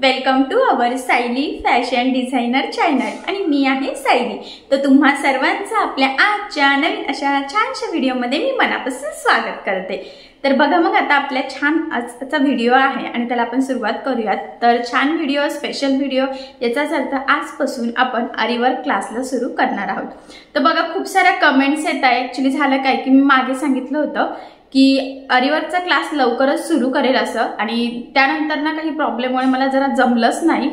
Welcome to our Sayali fashion designer channel आणि मी आहे सायली। तर तुम्हा सर्वांचं आपल्या आजच्या नवीन अशा छानशा व्हिडिओमध्ये मी मनापासून स्वागत करते। तर बघा मग आता आपल्या छान आजचा व्हिडिओ आहे आणि त्याला आपण सुरुवात करूयात। तर छान व्हिडिओ, स्पेशल व्हिडिओ, याचाच अर्थ आजपासून आपण आरीवर्क क्लासला सुरू करणार आहोत। तर बघा खूप साऱ्या कमेंट्स येत आहेत। ॲक्च्युअली झालं काय की मी मागे सांगितलं होतं की आरीवर्कचा क्लास लवकरच सुरू करेल असं, आणि त्यानंतर ना काही प्रॉब्लेममुळे मला जरा जमलंच नाही।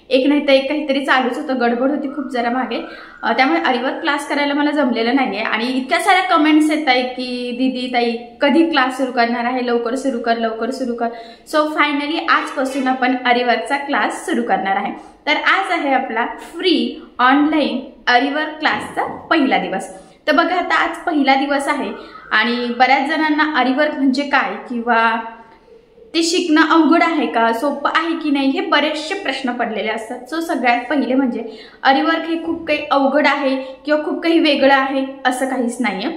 एक नाही तर एक काहीतरी चालूच होतं, गडबड होती खूप जरा मागे, त्यामुळे आरीवर्क क्लास करायला मला जमलेलं नाहीये। आणि इतक्या साऱ्या कमेंट्स येत आहेत की दीदी ताई कधी क्लास सुरू करणार आहे, लवकर सुरू कर, लवकर सुरू कर। सो फायनली आजपासून आपण आरीवर्कचा क्लास सुरू करणार आहे। तर आज आहे आपला फ्री ऑनलाईन आरीवर्क क्लासचा पहिला दिवस। तर बघा आता आज पहिला दिवस आहे आणि बऱ्याच जणांना आरीवर्क म्हणजे काय किंवा ते शिकणं अवघड आहे का, सोपं आहे की नाही, हे बरेचसे प्रश्न पडलेले असतात। सो सगळ्यात पहिले म्हणजे आरीवर्क हे खूप काही अवघड आहे किंवा खूप काही वेगळं आहे असं काहीच नाहीये।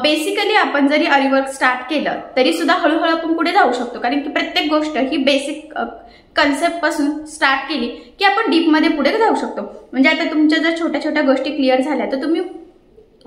बेसिकली आपण जरी आरीवर्क स्टार्ट केलं तरी सुद्धा हळूहळू आपण पुढे जाऊ शकतो, कारण की प्रत्येक गोष्ट ही बेसिक कन्सेप्ट पासून स्टार्ट केली की आपण डीप मध्ये पुढे जाऊ शकतो। म्हणजे आता तुमच्या जर छोट्या छोट्या गोष्टी क्लिअर झाल्या तर तुम्ही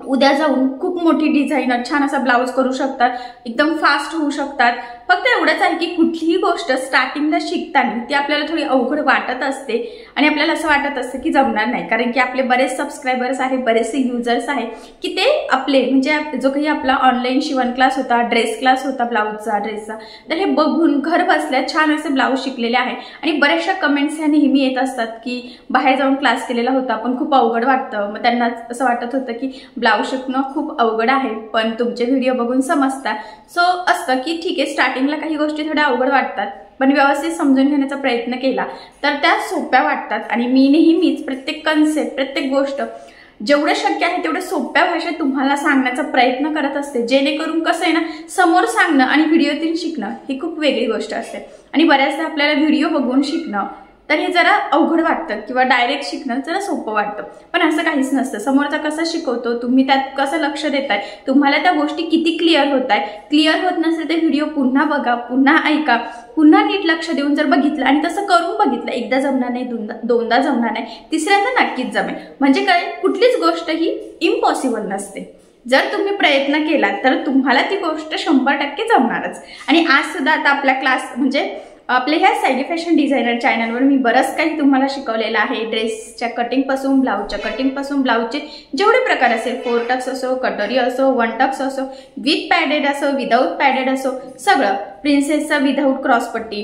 उद्या जाऊन खूप मोठी डिझायनर छान असा ब्लाउज करू शकतात, एकदम फास्ट होऊ शकतात। फक्त एवढंच आहे की कुठलीही गोष्ट स्टार्टिंगला शिकताना ती आपल्याला थोडी अवघड वाटत असते आणि आपल्याला असं वाटत असतं की जमणार नाही, कारण की आपले बरेच सबस्क्रायबर्स आहेत, बरेचसे युजर्स आहेत की ते आपले म्हणजे जो काही आपला ऑनलाईन शिवण क्लास होता, ड्रेस क्लास होता, ब्लाउजचा, ड्रेसचा, तर हे बघून घर बसल्या छान असे ब्लाउज शिकलेले आहे। आणि बऱ्याचशा कमेंट्स ह्या नेहमी येत असतात की बाहेर जाऊन क्लास केलेला होता पण खूप अवघड वाटतं। मग त्यांना असं वाटत होतं की ब्लाउज शिकणं खूप अवघड आहे, पण तुमचे व्हिडिओ बघून समजतात। सो असतं की ठीक आहे, स्टार्टिंगला काही गोष्टी थोड्या अवघड वाटतात पण व्यवस्थित समजून घेण्याचा प्रयत्न केला तर त्या सोप्या वाटतात। आणि मी नेहमीच प्रत्येक कन्सेप्ट, प्रत्येक गोष्ट जेवढं शक्य आहे तेवढं सोप्या भाषेत तुम्हाला सांगण्याचा प्रयत्न करत असते, जेणेकरून कसं आहे ना, समोर सांगणं आणि व्हिडिओतून शिकणं ही खूप वेगळी गोष्ट असते। आणि बऱ्याचदा आपल्याला व्हिडिओ बघून शिकणं तर हे जरा अवघड वाटतं किंवा डायरेक्ट शिकणं जरा सोपं वाटतं, पण असं काहीच नसतं। समोरचा कसं शिकवतो, तुम्ही त्यात कसं लक्ष देताय, तुम्हाला त्या गोष्टी किती क्लिअर होत आहे, क्लिअर होत नसेल तर व्हिडिओ पुन्हा बघा, पुन्हा ऐका, पुन्हा नीट लक्ष देऊन जर बघितलं आणि तसं करून बघितलं, एकदा जमणार नाही, दोनदा जमणार नाही, तिसऱ्यांदा नक्कीच जमेल। म्हणजे काय, कुठलीच गोष्ट ही इम्पॉसिबल नसते। जर तुम्ही प्रयत्न केला तर तुम्हाला ती गोष्ट 100% जमणारच। आणि आज सुद्धा आता आपला क्लास म्हणजे आपल्या ह्या सायली फॅशन डिझायनर चॅनलवर मी बरंच काही तुम्हाला शिकवलेलं आहे। ड्रेसच्या कटिंग पासून, ब्लाउजच्या कटिंग पासून, ब्लाउजचे जेवढे प्रकार असेल, 4 टक्स असो, कटोरी असो, 1 टक्स असो, विथ पॅडेड असो, विदाऊट पॅडेड असो, सगळं, प्रिन्सेसचा विदाऊट क्रॉसपट्टी,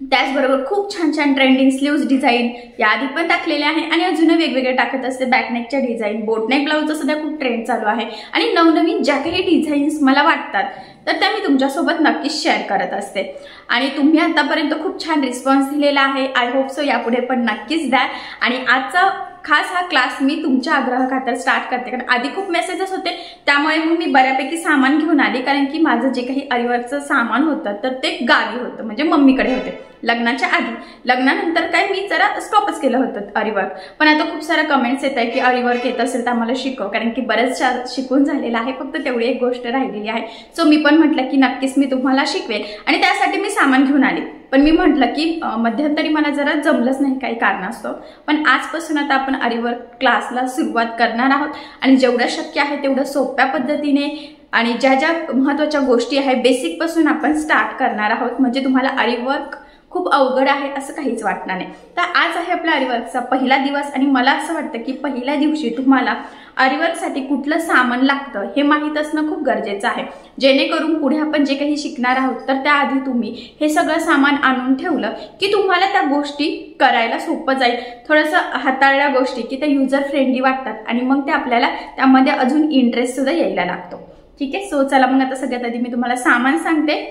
त्याचबरोबर खूप छान छान ट्रेंडिंग स्लीव्स डिझाईन याआधी पण टाकलेले आहे आणि अजून वेगवेगळे टाकत असते। बॅकनेकच्या डिझाईन, बोटनेक ब्लाउजचा सुद्धा खूप ट्रेंड चालू आहे आणि नवनवीन ज्या काही डिझाईन्स मला वाटतात तर त्या मी तुमच्यासोबत नक्कीच शेअर करत असते। आणि तुम्ही आतापर्यंत खूप छान रिस्पॉन्स दिलेला आहे, आय होप सो यापुढे पण नक्कीच द्या। आणि आजचा खास हा क्लास मी तुमच्या आग्रहाखातर स्टार्ट करते, कारण आधी खूप मेसेजेस होते त्यामुळे मग मी बऱ्यापैकी सामान घेऊन आले, कारण की माझं जे काही आरीवर्कचं सामान होतं तर ते गावी होतं, म्हणजे मम्मीकडे होते लग्नाच्या आधी। लग्नानंतर काय मी जरा स्टॉपच केलं होतं आरीवर्क, पण आता खूप साऱ्या कमेंट्स येत आहे की आरीवर्क येत असेल तर आम्हाला शिकव, कारण की बरेच शिकून झालेलं आहे, फक्त तेवढी एक गोष्ट राहिलेली आहे। सो मी पण म्हटलं की नक्कीच मी तुम्हाला शिकवेल आणि त्यासाठी मी सामान घेऊन आले। पण मी म्हटलं की मध्यंतरी मला जरा जमलंच नाही काही कारणास्तव, पण आजपासून आता आपण आरीवर्क क्लासला सुरुवात करणार आहोत आणि जेवढं शक्य आहे तेवढं सोप्या पद्धतीने आणि ज्या ज्या महत्त्वाच्या गोष्टी आहेत बेसिक पासून आपण स्टार्ट करणार आहोत, म्हणजे तुम्हाला आरीवर्क खूप अवघड आहे असं काहीच वाटणार नाही। तर आज आहे आपला आरीवर्कचा पहिला दिवस आणि मला असं वाटतं की पहिल्या दिवशी तुम्हाला आरीवर्कसाठी कुठलं सामान लागतं हे माहीत असणं खूप गरजेचं आहे, जेणेकरून पुढे आपण जे काही शिकणार आहोत तर त्याआधी तुम्ही हे सगळं सामान आणून ठेवलं की तुम्हाला त्या गोष्टी करायला सोपं जाईल। थोडंसं हाताळल्या गोष्टी की त्या युजर फ्रेंडली वाटतात आणि मग ते आपल्याला त्यामध्ये अजून इंटरेस्ट सुद्धा यायला लागतो। ठीक आहे, सो चला मग आता सगळ्यात आधी मी तुम्हाला सामान सांगते।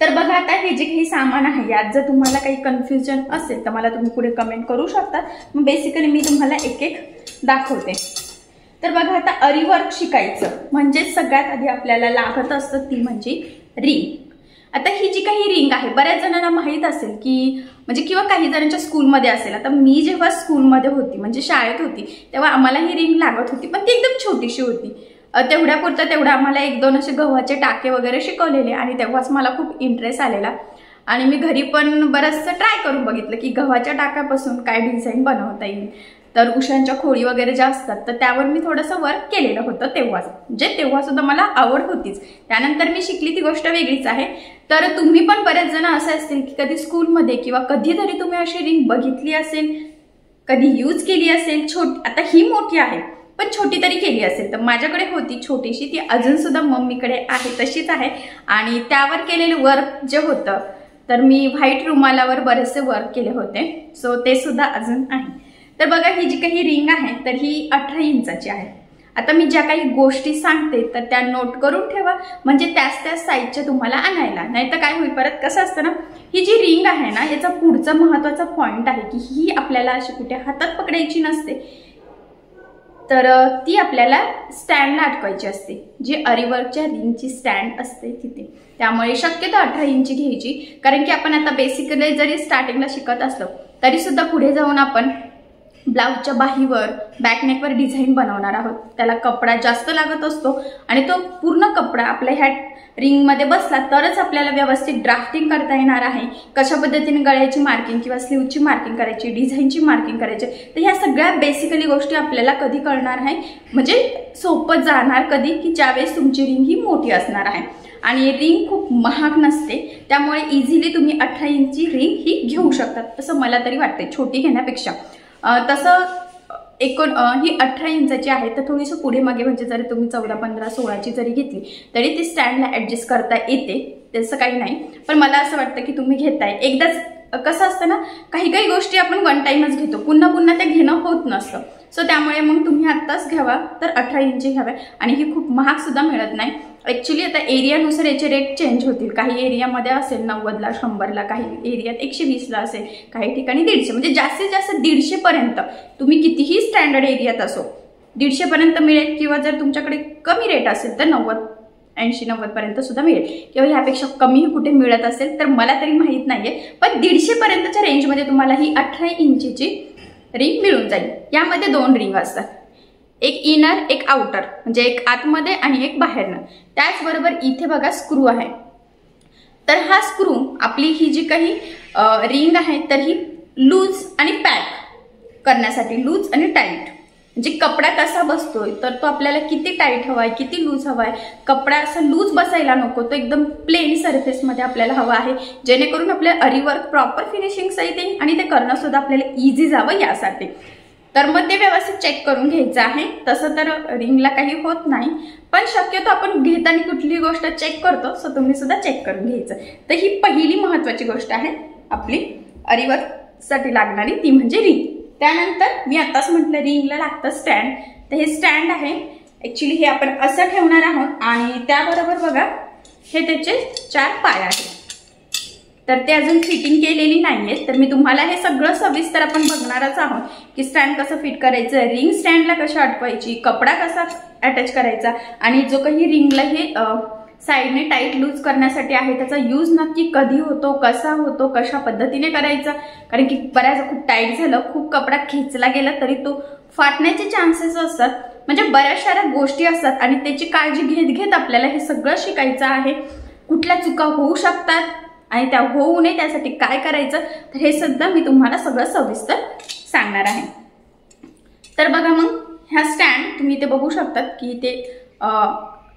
तर बघा आता हे जे काही सामान आहे यात जर तुम्हाला काही कन्फ्युजन असेल तर मला तुम्ही पुढे कमेंट करू शकता, मग बेसिकली मी तुम्हाला एक एक दाखवते। तर बघा आता आरीवर्क शिकायचं म्हणजे सगळ्यात आधी आपल्याला लागत असतं ती म्हणजे रिंग। आता ही जी काही रिंग आहे बऱ्याच जणांना माहीत असेल की म्हणजे किंवा काही जणांच्या स्कूलमध्ये असेल। आता मी जेव्हा स्कूलमध्ये होती म्हणजे शाळेत होती तेव्हा आम्हाला ही रिंग लागत होती, पण ती एकदम छोटीशी होती। तेवढ्यापुरतं तेवढं आम्हाला 1-2 असे गव्हाचे टाके वगैरे शिकवलेले आणि तेव्हाच मला खूप इंटरेस्ट आलेला। आणि मी घरी पण बरंचसं ट्राय करून बघितलं की गव्हाच्या टाकापासून काय डिझाईन बनवता येईल. तर उशांच्या खोळी वगैरे ज्या असतात तर त्यावर मी थोडंसं वर्क केलेलं होतं तेव्हाच, म्हणजे तेव्हा सुद्धा मला आवड होतीच. त्यानंतर मी शिकली ती गोष्ट वेगळीच आहे. तर तुम्ही पण बरेच जण असे असतील की कधी स्कूलमध्ये किंवा कधीतरी तुम्ही अशी रिंग बघितली असेल, कधी यूज केली असेल. आता ही मोठी आहे पण छोटी तरी केली असेल. तर माझ्याकडे होती छोटीशी, ती अजून सुद्धा मम्मीकडे आहे तशीच आहे. आणि त्यावर केलेलं वर्क जे होतं तर मी व्हाईट रुमालावर बरेचसे वर्क केले होते, सो ते सुद्धा अजून आहे. तर बघा ही जी काही रिंग आहे तर ही 18 इंचाची आहे. आता मी ज्या काही गोष्टी सांगते तर त्या नोट करून ठेवा, म्हणजे त्याच साईजच्या तुम्हाला आणायला. नाही तर काय होईल, परत कसं असतं ना, ही जी रिंग आहे ना याचा पुढचा महत्वाचा पॉइंट आहे की ही आपल्याला अशी कुठे हातात पकडायची नसते, तर ती आपल्याला स्टँडला अटकवायची असते, जी अरीवर्कच्या रिंगची स्टँड असते तिथे. त्यामुळे शक्यतो 18 इंची घ्यायची, कारण की आपण आता बेसिकली जरी स्टार्टिंगला शिकत असलो तरी सुद्धा पुढे जाऊन आपण ब्लाउजच्या बाहीवर बॅकनेकवर डिझाईन बनवणार आहोत. त्याला कपडा जास्त लागत असतो आणि तो पूर्ण कपडा आपल्या ह्या रिंगमध्ये बसला तरच आपल्याला व्यवस्थित ड्राफ्टिंग करता येणार आहे. कशा पद्धतीने गळ्याची मार्किंग किंवा स्लीवची मार्किंग करायची, डिझाईनची मार्किंग करायची, तर ह्या सगळ्या बेसिकली गोष्टी आपल्याला कधी कळणार आहे, म्हणजे सोपं जाणार कधी, की ज्यावेळेस तुमची रिंग ही मोठी असणार आहे. आणि रिंग खूप महाग नसते, त्यामुळे इझिली तुम्ही 18 इंची रिंग ही घेऊ शकतात असं मला तरी वाटते, छोटी घेण्यापेक्षा. तसं ही 18 इंचाची आहे, तर थोडीशी पुढे मागे म्हणजे जरी तुम्ही 14, 15, 16ची जरी घेतली तरी ती स्टँडला ऍडजस्ट करता येते, तसं काही नाही. पण मला असं वाटतं की तुम्ही घेताय एकदाच, कसं असतं ना, काही गोष्टी आपण वन टाइमच घेतो, पुन्हा ते घेणं होत नसतं. सो त्यामुळे मग तुम्ही आत्ताच घ्यावा तर 18 इंची घ्याव्या. आणि ही खूप महाग सुद्धा मिळत नाही. ऍक्च्युली आता एरियानुसार याचे रेट चेंज होतील. काही एरियामध्ये असेल 90ला, 100ला, काही एरियात 120ला असेल, काही ठिकाणी 150, म्हणजे जास्तीत जास्त 150 पर्यंत तुम्ही कितीही स्टँडर्ड एरियात असो 150 पर्यंत मिळेल. किंवा जर तुमच्याकडे कमी रेट असेल तर 90, 80-90 पर्यंत सुद्धा मिळेल, किंवा ह्यापेक्षा कमीही कुठे मिळत असेल तर मला तरी माहित नाहीये. पण 150 पर्यंतच्या रेंजमध्ये तुम्हाला ही 18 इंचीची रिंग मिळून जाईल. यामध्ये 2 रिंग असतात, एक इनर एक आउटर, म्हणजे एक आतमध्ये आणि एक बाहेरनं. त्याचबरोबर इथे बघा स्क्रू आहे. तर हा स्क्रू आपली ही जी काही रिंग आहे तर ही लूज आणि पॅक करण्यासाठी, लूज आणि टाईट, म्हणजे कपडा कसा बसतोय तर तो आपल्याला किती टाईट हवाय, किती लूज हवाय. कपडा असा लूज बसायला नको, तो एकदम प्लेन सरफेसमध्ये आपल्याला हवा आहे, जेणेकरून आपल्याला अरीवर्क प्रॉपर फिनिशिंग सहित येईल आणि ते करणं सुद्धा आपल्याला इझी जावं यासाठी. तर मग ते व्यवस्थित चेक करून घ्यायचं आहे. तसं तर रिंगला काही होत नाही, पण शक्यतो आपण घेताना कुठलीही गोष्ट चेक करतो, सो तुम्ही सुद्धा चेक करून घ्यायचं. तर ही पहिली महत्वाची गोष्ट आहे आपली अरीवर्कसाठी लागणारी, ती म्हणजे रिंग. त्यानंतर मी आताच म्हटलं रिंगला लागतं स्टँड, तर हे स्टँड आहे. ऍक्च्युली हे आपण असं ठेवणार आहोत आणि त्याबरोबर बघा हे त्याचे 4 पाय आहेत. तर ते अजून फिटिंग केलेली नाहीये, तर मी तुम्हाला हे सगळं सविस्तर आपण बघणारच आहोत की स्टँड कसं फिट करायचं, रिंग स्टँडला कशी अटकवायची, कपडा कसा अटॅच करायचा, आणि जो काही रिंगला हे साईडने टाईट लूज करण्यासाठी आहे त्याचा यूज नक्की कधी होतो, कसा होतो, कशा पद्धतीने करायचा. कारण की बऱ्याच खूप टाईट झालं, खूप कपडा खेचला गेला तरी तो फाटण्याचे चान्सेस असतात. म्हणजे बऱ्याच साऱ्या गोष्टी असतात आणि त्याची काळजी घेत घेत आपल्याला हे सगळं शिकायचं आहे. कुठल्या चुका होऊ शकतात आणि त्या होऊ नये त्यासाठी काय करायचं, तर हे सुद्धा मी तुम्हाला सगळं सविस्तर सांगणार आहे. तर बघा मग ह्या स्टँड तुम्ही इथे बघू शकतात की ते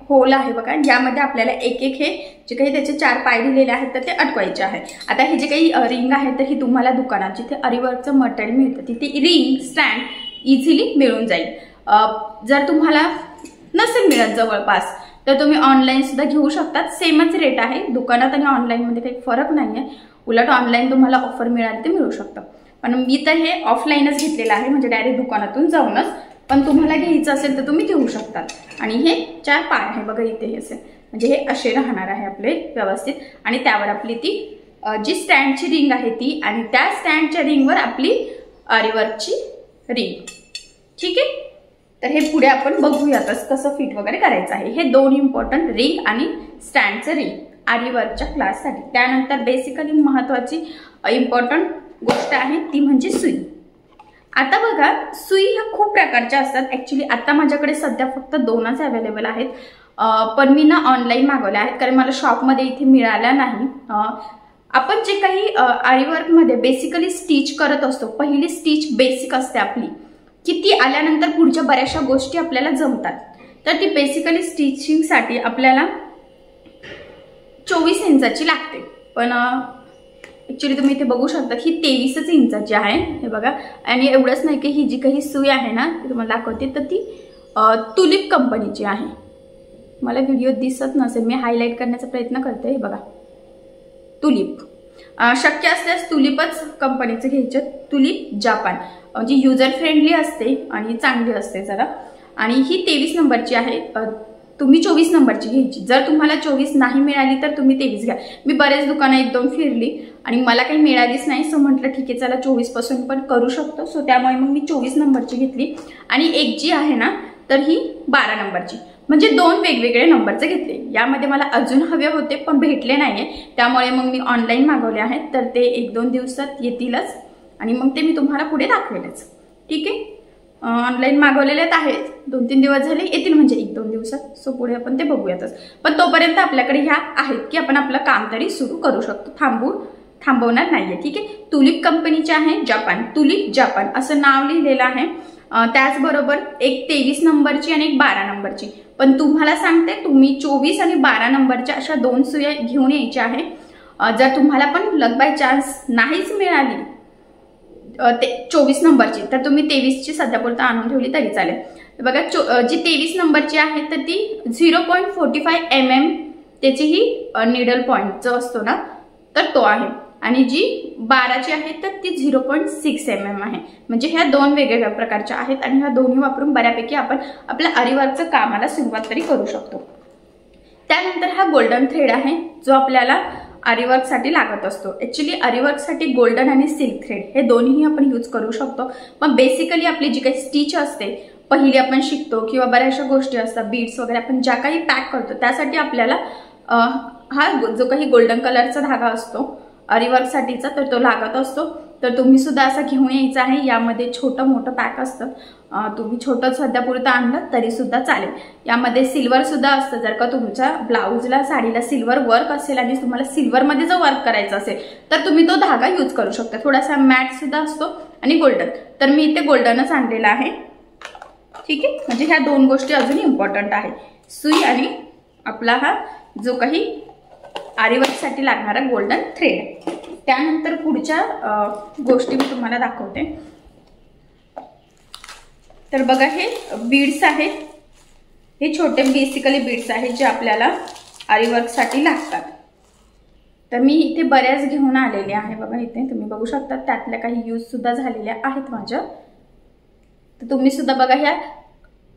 होल आहे बघा, यामध्ये आपल्याला एक हे जे काही त्याचे 4 पाय दिलेले आहेत तर ते अटकवायचे आहे. आता हे जे काही रिंग आहे तर ही तुम्हाला दुकानात जिथे अरीवर्कचं मटेरियल मिळतं तिथे रिंग स्टँड इझिली मिळून जाईल. जर तुम्हाला नसेल मिळत जवळपास तर तुम्ही ऑनलाईन सुद्धा घेऊ शकतात. सेमच रेट आहे, दुकानात आणि ऑनलाईनमध्ये काही फरक नाही आहे. उलट ऑनलाईन तुम्हाला ऑफर मिळाली ते मिळू शकतं, पण मी तर हे ऑफलाईनच घेतलेलं आहे, म्हणजे डायरेक्ट दुकानातून जाऊनच. पण तुम्हाला घ्यायचं असेल तर तुम्ही घेऊ शकतात. आणि हे 4 पाय आहे बघा इथे, हे असे म्हणजे हे असे राहणार आहे आपले व्यवस्थित. आणि त्यावर आपली ती जी स्टँडची रिंग आहे ती, आणि त्या स्टँडच्या रिंगवर आपली अरीवर्कची रिंग. ठीक आहे, तर हे पुढे आपण बघूयातच कसं फिट वगैरे करायचं आहे. हे 2 इम्पॉर्टंट रिंग आणि स्टँडचं रिंग अरीवर्कच्या क्लाससाठी. त्यानंतर बेसिकली महत्वाची इम्पॉर्टंट गोष्ट आहे ती म्हणजे सुई. आता बघा सुई ह्या खूप प्रकारच्या असतात. ऍक्च्युली आता माझ्याकडे सध्या फक्त 2च अवेलेबल आहेत, पण मी ना ऑनलाईन मागवल्या आहेत कारण मला शॉपमध्ये इथे मिळाल्या नाही. आपण जे काही आरीवर्कमध्ये बेसिकली स्टिच करत असतो, पहिली स्टिच बेसिक असते आपली, की ती आल्यानंतर पुढच्या बऱ्याचशा गोष्टी आपल्याला जमतात. तर ती बेसिकली स्टिचिंगसाठी आपल्याला 24 इंचाची लागते. पण ॲक्च्युली तुम्ही इथे बघू शकता ही 23 इंचाची आहे. हे बघा. आणि एवढंच नाही की ही जी काही सुई आहे ना ती तुम्हाला दाखवते, तर ती तुलिप कंपनीची आहे. मला व्हिडिओ दिसत नसेल, मी हायलाइट करण्याचा प्रयत्न करते. हे बघा, तुलिप. शक्य असल्यास तुलिपच कंपनीचं घ्यायचं. तुलिप जापान, म्हणजे युजर फ्रेंडली असते आणि चांगली असते जरा. आणि ही 23 नंबरची आहे. तुम्ही 24 नंबरची घ्यायची. जर तुम्हाला 24 नाही मिळाली तर तुम्ही 23 घ्या. मी बरेच दुकानं 1-2 फिरली आणि मला काही मिळालीच नाही. सो म्हटलं ठीक आहे, चला 24 पासून पण करू शकतो. सो त्यामुळे मग मी 24 नंबरची घेतली. आणि एक जी आहे ना तर ही 12 नंबरची, म्हणजे 2 वेगवेगळे नंबरचे घेतले. यामध्ये मला अजून हवे होते पण भेटले नाहीये, त्यामुळे मग मी ऑनलाईन मागवले आहेत. तर ते 1-2 दिवसात येतीलच आणि मग ते मी तुम्हाला पुढे दाखवेलच. ठीक आहे. ऑनलाईन मागवलेलेच आहेत. 2-3 दिवस झाले, येतील म्हणजे 1-2 दिवसात. सो पुढे आपण ते बघूयातच. पण तोपर्यंत आपल्याकडे ह्या आहेत की आपण आपलं काम तरी सुरू करू शकतो. थांबवणार नाहीये. ठीक आहे. तुलिप कंपनीचे आहे, जापान. तुलिप जापान असं नाव लिहिलेलं आहे. त्याचबरोबर एक 23 नंबरची आणि एक 12 नंबरची. पण तुम्हाला सांगते, तुम्ही 24 आणि 12 नंबरच्या अशा 2 सुया घेऊन यायच्या आहे. जर तुम्हाला पण लक बाय चान्स नाहीच मिळाली ते 24 नंबरची, तर तुम्ही 23ची सध्यापुरतं आणून ठेवली तरी चालेल. बघा, जी 23 नंबरची आहे तर ती 0.45 mm त्याची ही निडल पॉइंट जो असतो ना तर तो आहे. आणि जी 12ची आहे तर ती 0.6 mm आहे. म्हणजे ह्या 2 वेगवेगळ्या प्रकारच्या आहेत आणि ह्या दोन्ही वापरून बऱ्यापैकी आपण आपल्या आरीवर्कचं कामाला सुरुवात तरी करू शकतो. त्यानंतर हा गोल्डन थ्रेड आहे जो आपल्याला आरीवर्कसाठी लागत असतो. ॲक्च्युली आरीवर्कसाठी गोल्डन आणि सिल्क थ्रेड हे दोन्हीही आपण यूज करू शकतो. पण बेसिकली आपली जी काही स्टिच असते, पहिली आपण शिकतो किंवा बऱ्याचशा गोष्टी असतात, बीड्स वगैरे आपण ज्या काही पॅक करतो त्यासाठी आपल्याला हा जो काही गोल्डन कलरचा धागा असतो आरीवर्कसाठीचा तर तो लागत असतो. तर तुम्ही सुद्धा असा घेऊन यायचा आहे. यामध्ये छोटं मोठं पॅक असतं. तुम्ही छोटं सध्यापुरतं आणलं तरी सुद्धा चालेल. यामध्ये सिल्वर सुद्धा असतं. जर का तुमच्या ब्लाऊजला साडीला सिल्वर वर्क असेल आणि तुम्हाला सिल्वरमध्ये जर वर्क करायचं असेल तर तुम्ही तो धागा यूज करू शकता. थोडासा मॅट सुद्धा असतो आणि गोल्डन. तर मी इथे गोल्डनच आणलेला आहे. ठीक आहे. म्हणजे ह्या 2 गोष्टी अजून इम्पॉर्टंट आहे, सुई आणि आपला हा जो काही आरीवर्कसाठी लागणारा गोल्डन थ्रेड. त्यानंतर पुढच्या गोष्टी मी तुम्हाला दाखवते. तर बघा, हे बीड्स आहेत. हे छोटे बेसिकली बीड्स आहेत जे आपल्याला आरीवर्कसाठी लागतात. तर मी इथे बऱ्याच घेऊन आलेले आहे. बघा, इथे तुम्ही बघू शकता. त्यातल्या काही यूज सुद्धा झालेल्या आहेत माझ्या. तर तुम्ही सुद्धा बघा, ह्या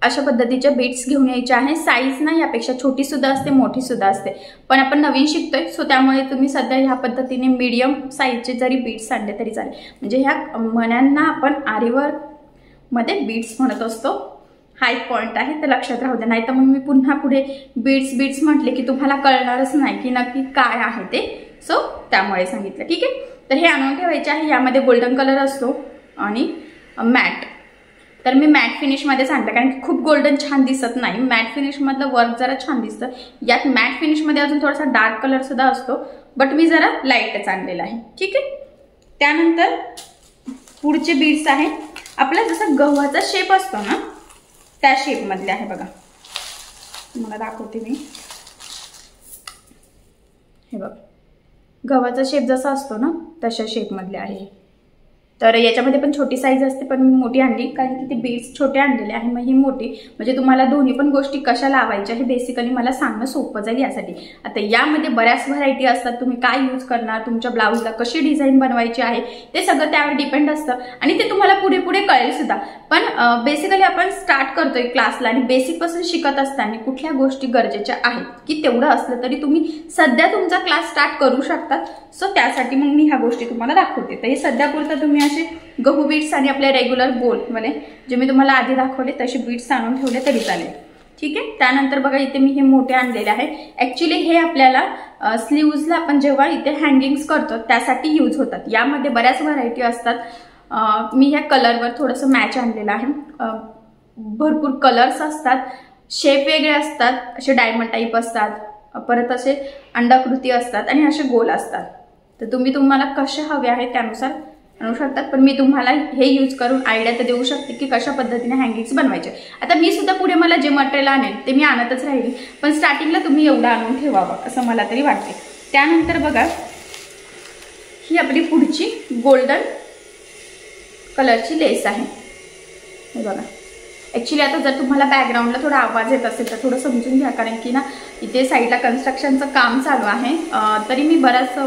अशा पद्धतीच्या बीड्स घेऊन यायच्या आहे. साईज ना यापेक्षा छोटी सुद्धा असते, मोठी सुद्धा असते. पण आपण नवीन शिकतोय सो त्यामुळे तुम्ही सध्या ह्या पद्धतीने मीडियम साईजचे जरी बीड्स आणले तरी चालेल. म्हणजे ह्या मण्यांना आपण आरीवर्क मध्ये बीड्स म्हणत असतो. हा एक पॉइंट आहे, तर लक्षात राहू द्या. नाही तर मग मी पुन्हा पुढे बीड्स म्हटले की तुम्हाला कळणारच नाही की नक्की काय आहे ते. सो त्यामुळे सांगितलं. ठीक आहे. तर हे आणून ठेवायचे आहे. यामध्ये गोल्डन कलर असतो आणि मॅट. तर मी मॅट फिनिशमध्येच आणलं कारण की खूप गोल्डन छान दिसत नाही. मॅट फिनिशमधलं वर्क जरा छान दिसतं. यात मॅट फिनिशमध्ये अजून थोडासा डार्क कलर सुद्धा असतो, बट मी जरा लाईटच आणलेला आहे. ठीक आहे. त्यानंतर पुढचे बीड्स आहे. आपला जसा गव्हाचा शेप असतो ना त्या शेपमधले आहे. बघा, तुम्हाला दाखवते मी. हे बघ, गव्हाचा शेप जसा असतो ना तशा शेपमधले आहे. तर याच्यामध्ये पण छोटी साईज असते, पण मी मोठी आणली कारण की ते बीड्स छोटे आणलेले आहे. मग ही मोठी, म्हणजे तुम्हाला दोन्ही पण गोष्टी कशा लावायच्या हे बेसिकली मला सांगणं सोपं जाईल यासाठी. आता यामध्ये बऱ्याच व्हरायटी असतात. तुम्ही काय यूज करणार, तुमच्या ब्लाऊजला कशी डिझाईन बनवायची आहे ते सगळं त्यावर डिपेंड असतं आणि ते तुम्हाला पुढे पुढे कळेल सुद्धा. पण बेसिकली आपण स्टार्ट करतोय क्लासला आणि बेसिक पासून शिकत असताना कुठल्या गोष्टी गरजेच्या आहेत की तेवढं असलं तरी तुम्ही सध्या तुमचा क्लास स्टार्ट करू शकतात. सो त्यासाठी मग मी ह्या गोष्टी तुम्हाला दाखवते. तर हे सध्यापुरतं तुम्ही असे गहू बीट्स आणि आपले रेग्युलर बोल म्हणजे जे मी तुम्हाला आधी दाखवले तसे बीट्स आणून ठेवले तरी चालेल. ठीक आहे. त्यानंतर बघा, इथे मी हे मोठे आणलेले आहे. ऍक्च्युली हे आपल्याला स्लीव्हजला आपण जेव्हा इथे हँगिंग्स करतो त्यासाठी यूज होतात. यामध्ये बऱ्याच व्हरायटी असतात. मी ह्या कलरवर थोडंसं मॅच आणलेलं आहे. भरपूर कलर्स असतात, शेप वेगळे असतात, असे डायमंड टाईप असतात, परत असे अंडाकृती असतात आणि असे गोल असतात. तर तुम्हाला कशा हवे आहेत त्यानुसार आणू शकतात, पण मी तुम्हाला हे यूज करून आयडिया तर देऊ शकते की कशा पद्धतीने हँगिंग्स बनवायचे. आता मी सुद्धा पुढे मला जे मटेरियल आणेल ते मी आणतच राहील, पण स्टार्टिंगला तुम्ही एवढं आणून ठेवावं असं मला तरी वाटते. त्यानंतर बघा ही आपली पुढची गोल्डन कलरची लेस आहे. हे बघा, ॲक्च्युली आता जर तुम्हाला बॅकग्राऊंडला थोडा आवाज येत असेल तर थोडं समजून घ्या, कारण की ना इथे साईडला कन्स्ट्रक्शनचं काम चालू आहे. तरी मी बराच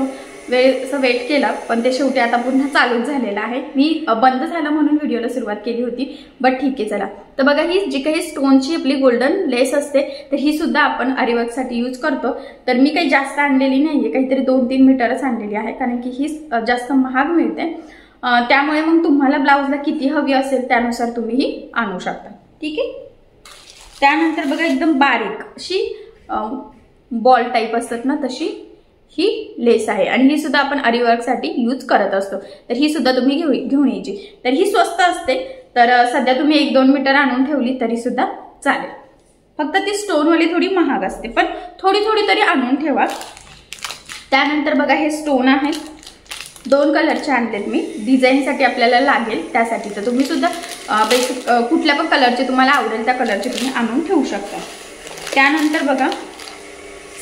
वेळ वेट केला, पण ते शेवटी आता पुन्हा चालूच झालेलं आहे. मी बंद झालं म्हणून व्हिडिओला सुरुवात केली होती, बट ठीक आहे चला. तर बघा ही जी काही स्टोनची आपली गोल्डन लेस असते तर ही सुद्धा आपण आरीवर्कसाठी यूज करतो. तर मी काही जास्त आणलेली नाहीये, काहीतरी 2-3 मीटरच आणलेली आहे, कारण की ही जास्त महाग मिळते. त्यामुळे मग तुम्हाला ब्लाउजला किती हवी असेल त्यानुसार तुम्ही ही आणू शकता. ठीक आहे. त्यानंतर बघा एकदम बारीक अशी बॉल टाईप असतात ना तशी ही लेस आहे, आणि ही सुद्धा आपण आरीवर्कसाठी यूज करत असतो. तर ही सुद्धा तुम्ही घेऊन यायची. तर ही स्वस्त असते, तर सध्या तुम्ही 1-2 मीटर आणून ठेवली तरी सुद्धा चालेल. फक्त ती स्टोनवाली थोडी महाग असते, पण थोडी तरी आणून ठेवा. त्यानंतर बघा हे स्टोन आहे, 2 कलरचे आणलेत मी, डिझाईनसाठी आपल्याला लागेल त्यासाठी. तर तुम्ही सुद्धा बेसिक कुठल्या पण कलरचे तुम्हाला आवडेल त्या कलरचे तुम्ही आणून ठेवू शकता. त्यानंतर बघा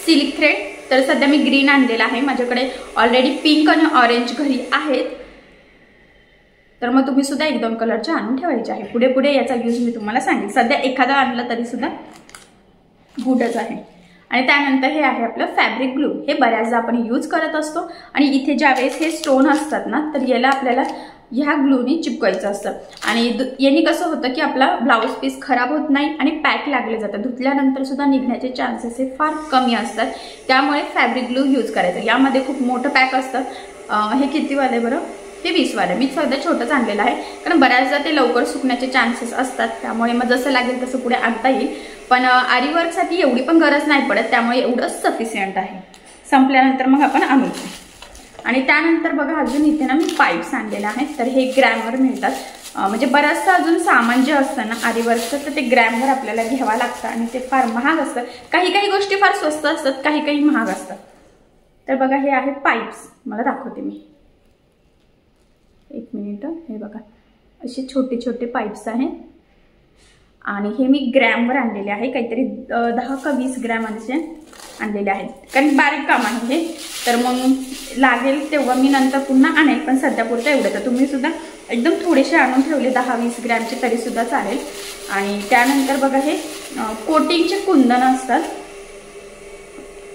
सिल्क थ्रेड, तर सध्या मी ग्रीन आणलेला आहे, माझ्याकडे ऑलरेडी पिंक आणि ऑरेंज घरी आहेत. तर मग तुम्ही सुद्धा 1-2 कलरचे आणून ठेवायचे आहे. पुढे याचा यूज मी तुम्हाला सांगेल. सध्या एखादा आणलं तरी सुद्धा गुडच आहे. आणि त्यानंतर हे आहे आपलं फॅब्रिक ग्लू. हे बऱ्याचदा आपण यूज करत असतो, आणि इथे ज्यावेळेस हे स्टोन असतात ना तर याला आपल्याला ह्या ग्लूनी चिपकायचं असतं, आणि याने कसं होतं की आपला ब्लाउज पीस खराब होत नाही आणि पॅक लागले जातं. धुतल्यानंतर सुद्धा निघण्याचे चान्सेस हे फार कमी असतात. त्यामुळे फॅब्रिक ग्लू यूज करायचं. यामध्ये खूप मोठं पॅक असतं. हे किती वाले बरं? हे 20 वाले. मी सध्या छोटंच आणलेलं आहे, कारण बऱ्याचदा ते लवकर सुकण्याचे चान्सेस असतात. त्यामुळे मग जसं लागेल तसं पुढे आणता येईल. पण आरीवर्कसाठी एवढी पण गरज नाही पडत, त्यामुळे एवढंच सफिशियंट आहे. संपल्यानंतर मग आपण आणू. आणि त्यानंतर बघा अजून इथे ना मी पाईप्स आणलेले आहेत. तर हे ग्रॅमवर मिळतात. म्हणजे बरंचसं अजून सामान जे असतं ना आरीवर्कचं तर ते ग्रॅमवर आपल्याला घ्यावं लागतं, आणि ते फार महाग असतं. काही गोष्टी फार स्वस्त असतात, काही महाग असतात. तर बघा हे आहेत पाईप्स, मला दाखवते मी. 1 मिनिट. हे बघा असे छोटे पाईप्स आहेत, आणि हे मी ग्रॅमवर आणलेले आहे. काहीतरी 10 का 20 ग्रॅम असे आणलेले आहेत, कारण बारीक काम आहे हे. तर मग लागेल तेव्हा मी नंतर पुन्हा आणेल, पण सध्या पुरतं एवढं. तर तुम्ही सुद्धा एकदम थोडेसे आणून ठेवले 10-20 ग्रॅमचे तरी सुद्धा चालेल. आणि त्यानंतर बघा हे कोटिंगचे कुंदन असतात.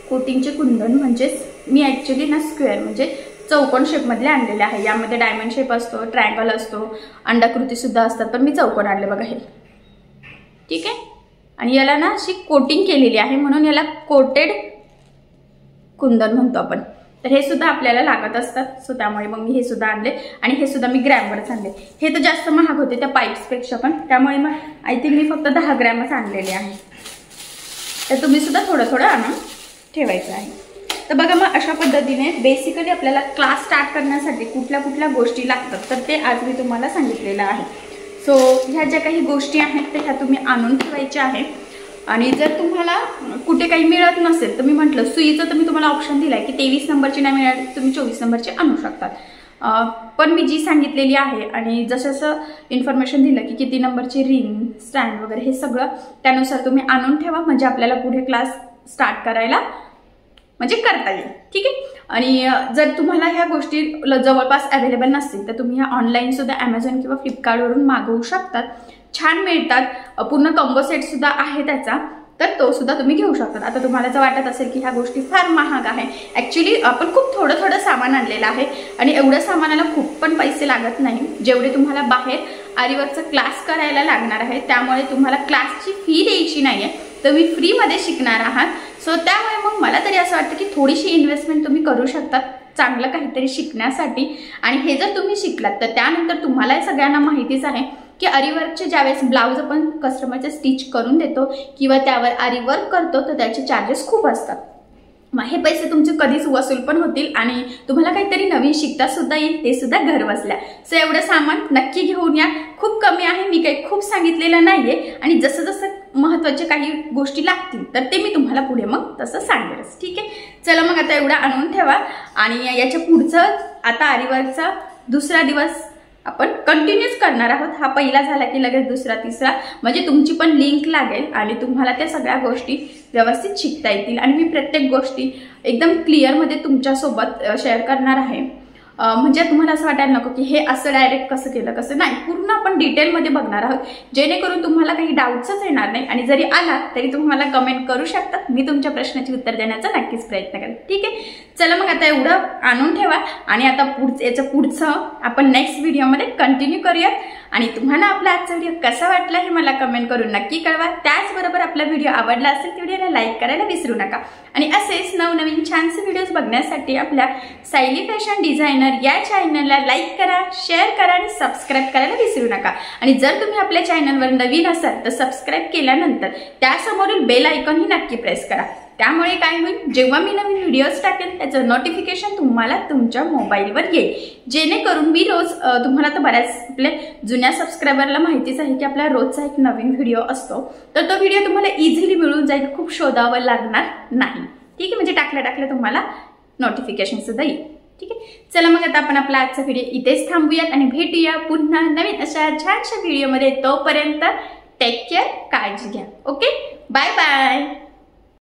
कोटिंगचे कुंदन म्हणजेच मी ॲक्च्युली ना स्क्वेअर म्हणजे चौकोन शेपमधले आणलेले आहे. यामध्ये डायमंड शेप असतो, ट्रायंगल असतो, अंडाकृती सुद्धा असतात, पण मी चौकोन आणले बघा हे. ठीक आहे. आणि याला ना अशी कोटिंग केलेली आहे, म्हणून याला कोटेड कुंदन म्हणतो आपण. तर हे सुद्धा आपल्याला लागत असतात. सो त्यामुळे मग मी हे सुद्धा आणले, आणि हे सुद्धा मी ग्रॅमवरच आणले. हे तर जास्त महाग होते त्या पाईप्सपेक्षा, पण त्यामुळे मग आय थिंक मी फक्त 10 ग्रॅमच आणलेले आहे. तर तुम्ही सुद्धा थोडं आणून ठेवायचं आहे. तर बघा मग अशा पद्धतीने बेसिकली आपल्याला क्लास स्टार्ट करण्यासाठी कुठल्या गोष्टी लागतात तर ते आज मी तुम्हाला सांगितलेलं आहे. सो ह्या ज्या काही गोष्टी आहेत तर ह्या तुम्ही आणून ठेवायच्या आहे. आणि जर तुम्हाला कुठे काही मिळत नसेल तर मी म्हटलं सुईचं तर मी तुम्हाला ऑप्शन दिला आहे की 23 नंबरची नाही मिळाली तुम्ही 24 नंबरची आणू शकतात. पण मी जी सांगितलेली आहे आणि जसं इन्फॉर्मेशन दिलं की किती नंबरची रिंग स्टँड वगैरे हे सगळं त्यानुसार तुम्ही आणून ठेवा, म्हणजे आपल्याला पुढे क्लास स्टार्ट करायला म्हणजे करता येईल. ठीक आहे. आणि जर तुम्हाला ह्या गोष्टी जवळपास अवेलेबल नसतील तर तुम्ही ह्या ऑनलाईन सुद्धा ॲमेझॉन किंवा फ्लिपकार्टवरून मागवू शकतात. छान मिळतात. पूर्ण कॉम्बो सेट सुद्धा आहे त्याचा, तर तो सुद्धा तुम्ही घेऊ शकता. आता तुम्हाला जर वाटत असेल की ह्या गोष्टी फार महाग आहे, ॲक्च्युली आपण खूप थोडं सामान आणलेलं आहे आणि एवढ्या सामानाला खूप पण पैसे लागत नाही जेवढे तुम्हाला बाहेर आरीवर्कचा क्लास करायला लागणार आहे. त्यामुळे तुम्हाला क्लासची फी द्यायची नाही आहे, तुम्ही फ्रीमध्ये शिकणार आहात. सो त्यामुळे मग मला तरी असं वाटतं की थोडीशी इन्व्हेस्टमेंट तुम्ही करू शकता चांगलं काहीतरी शिकण्यासाठी. आणि हे जर तुम्ही शिकलात तर त्यानंतर तुम्हाला सगळ्यांना माहितीच आहे की आरीवर्कचे ज्यावेळेस ब्लाऊज आपण कस्टमरचे स्टिच करून देतो किंवा त्यावर आरीवर्क करतो तर त्याचे चार्जेस खूप असतात. मग हे पैसे तुमचे कधीच वसूल पण होतील आणि तुम्हाला काहीतरी नवीन शिकता सुद्धा येईल, ते सुद्धा घर बसल्या. सो एवढं सामान नक्की घेऊन या. खूप कमी आहे, मी काही खूप सांगितलेलं नाहीये. आणि जसं जसं महत्त्वाचे काही गोष्टी लागतील तर ते मी तुम्हाला पुढे मग तसं सांगेलच. ठीक आहे. चला मग आता एवढा आणून ठेवा आणि याच्या पुढचं आता आरीवर्कचा दुसरा दिवस आपण कंटिन्यूच करणार आहोत। हा पहिला झाला की लगेच दुसरा तिसरा, म्हणजे तुमची पण लिंक लागेल आणि तुम्हाला त्या सगळ्या गोष्टी व्यवस्थित शिकता येतील आणि मी प्रत्येक गोष्टी एकदम क्लिअर मध्ये तुमच्यासोबत शेअर करणार आहे। म्हणजे तुम्हाला असं वाटायला नको की हे असं डायरेक्ट कसं केलं कसं नाही, पूर्ण आपण डिटेलमध्ये बघणार आहोत, जेणेकरून तुम्हाला काही डाऊट्सच येणार नाही आणि जरी आला तरी तुम्हाला कमेंट करू शकता, मी तुमच्या प्रश्नाची उत्तर देण्याचा नक्कीच प्रयत्न करेन। ठीक आहे, चला मग आता एवढं आणून ठेवा आणि आता याचं पुढचं आपण नेक्स्ट व्हिडिओमध्ये कंटिन्यू करूयात। आणि तुम्हाला आपला आजचा व्हिडिओ कसा वाटला हे मला कमेंट करून नक्की कळवा। त्याचबरोबर आपला व्हिडिओ आवडला असेल तर व्हिडिओला लाईक करायला विसरू नका आणि असेच नवनवीन छानसे व्हिडिओज बघण्यासाठी आपल्या सायली फॅशन डिझायनर या चॅनलला लाईक करा, शेअर करा आणि सबस्क्राईब करायला विसरू नका। आणि जर तुम्ही आपल्या चॅनलवर नवीन असाल तर सबस्क्राईब केल्यानंतर त्यासमोरील बेल आयकॉन ही नक्की प्रेस करा, त्यामुळे काय होईल, जेव्हा मी नवीन व्हिडिओज टाकेल त्याचं नोटिफिकेशन तुम्हाला तुमच्या मोबाईलवर येईल, जेणेकरून मी रोज तुम्हाला तर बऱ्याच आपल्या जुन्या सबस्क्रायबरला माहितीच आहे की आपला रोजचा एक नवीन व्हिडिओ असतो, तर तो व्हिडिओ तुम्हाला इझिली मिळून जाईल, खूप शोधावं लागणार नाही। ठीक आहे, म्हणजे टाकल्या तुम्हाला नोटिफिकेशन सुद्धा येईल। ठीक आहे, चला मग आता आपण आपला आजचा व्हिडिओ इथेच थांबूयात आणि भेटूया पुन्हा नवीन अशा छानशा व्हिडिओमध्ये। तोपर्यंत टेक केअर, काळजी घ्या। Okay, bye bye.